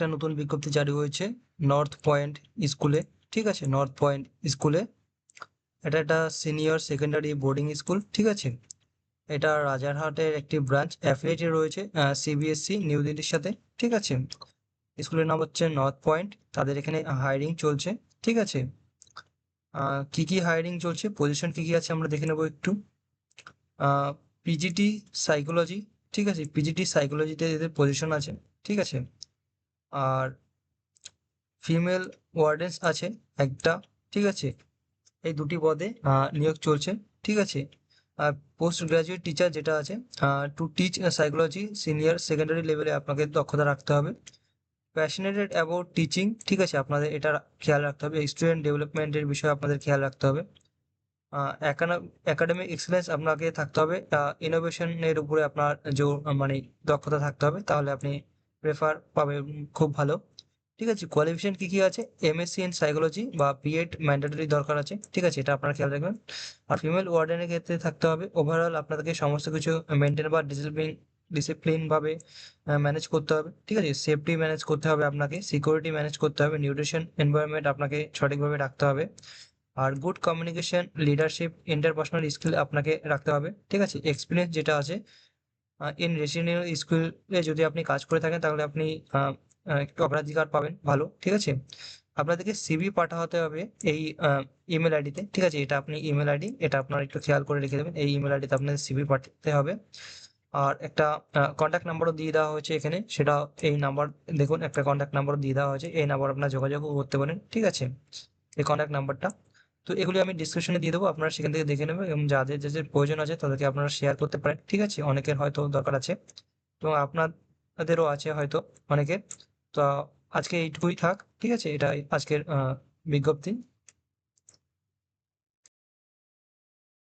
একটা নতুন বিজ্ঞপ্তি জারি হয়েছে নর্থ পয়েন্ট স্কুলে। ঠিক আছে, নর্থ পয়েন্ট স্কুলে এটা একটা সিনিয়র সেকেন্ডারি বোর্ডিং স্কুল। ঠিক আছে, এটা রাজারহাটের একটি ব্রাঞ্চ অ্যাফিলিয়েটেড রয়েছে সিবিএসসি নিউ দিল্লির সাথে। ঠিক আছে, স্কুলের নাম হচ্ছে নর্থ পয়েন্ট। তাদের এখানে হায়ারিং চলছে। ঠিক আছে, কি কি হায়ারিং চলছে, পজিশন কি কি আছে আমরা দেখে নেবো একটু। PGT psychology. ঠিক আছে, পিজিটি সাইকোলজিতে এদের পজিশন আছে। ঠিক আছে, আর ফিমেল ওয়ার্ডেন্স আছে একটা। ঠিক আছে, এই দুটি পদে নিয়োগ চলছে। ঠিক আছে, আর পোস্ট গ্রাজুয়েট টিচার যেটা আছে, to teach psychology senior secondary লেভেলে আপনাকে দক্ষতা রাখতে হবে। প্যাশনেটেড অ্যাবাউট টিচিং। ঠিক আছে, আপনাদের এটা খেয়াল রাখতে হবে। স্টুডেন্ট ডেভেলপমেন্টের বিষয়ে আপনাদের খেয়াল রাখতে হবে। একাডেমিক এক্সেলেন্স আপনাকে থাকতে হবে। ইনোভেশনের উপরে আপনার যে মানে দক্ষতা থাকতে হবে, তাহলে আপনি প্রেফার পাবেন খুব ভালো। ঠিক আছে, কোয়ালিফিকেশন কি কি আছে, এমএসসি ইন সাইকোলজি বা বিএড ম্যান্ডেটরি দরকার আছে। ঠিক আছে, এটা আপনারা খেয়াল রাখবেন। আর ফিমেল ওয়ার্ডেনের ক্ষেত্রে থাকতে হবে। ওভারঅল আপনাদেরকে সমস্ত কিছু মেনটেন বা ডিসিপ্লিন ভাবে ম্যানেজ করতে হবে। ঠিক আছে, সেফটি ম্যানেজ করতে হবে, আপনাকে সিকিউরিটি ম্যানেজ করতে হবে, নিউট্রিশন এনভায়রনমেন্ট আপনাকে সঠিকভাবে রাখতে হবে। আর good communication, leadership, interpersonal skill আপনাকে রাখতে হবে। ঠিক আছে, এক্সপিরিয়েন্স যেটা আছে ইন রেসিডেন্সিয়াল স্কুলে যদি আপনি কাজ করে থাকেন, তাহলে আপনি একটু অগ্রাধিকার পাবেন ভালো। ঠিক আছে, আপনাদেরকে সিভি পাঠাতে হবে এই ইমেল আইডিতে। ঠিক আছে, এটা আপনি ইমেল আইডি, এটা আপনারা একটু খেয়াল করে রেখে দেবেন। এই ইমেল আইডিতে আপনাদের সিভি পাঠাতে হবে। আর একটা কন্ট্যাক্ট নাম্বারও দিয়ে দেওয়া হয়েছে এখানে, সেটা এই নাম্বার দেখুন, একটা কন্ট্যাক্ট নাম্বারও দিয়ে দেওয়া হয়েছে। এই নাম্বার আপনার যোগাযোগও করতে পারেন। ঠিক আছে, এই কন্ট্যাক্ট নাম্বারটা। তো এগুলি আমি ডিসক্রিপশনে দিয়ে দেবো, আপনারা সেখান থেকে দেখে নেবেন এবং যাদের যাদের প্রয়োজন আছে তাদেরকে আপনারা শেয়ার করতে পারেন। ঠিক আছে, অনেকের হয়তো দরকার আছে এবং আপনাদেরও আছে হয়তো অনেকের। তো আজকে এইটুকুই থাক। ঠিক আছে, এটা আজকের বিজ্ঞপ্তি।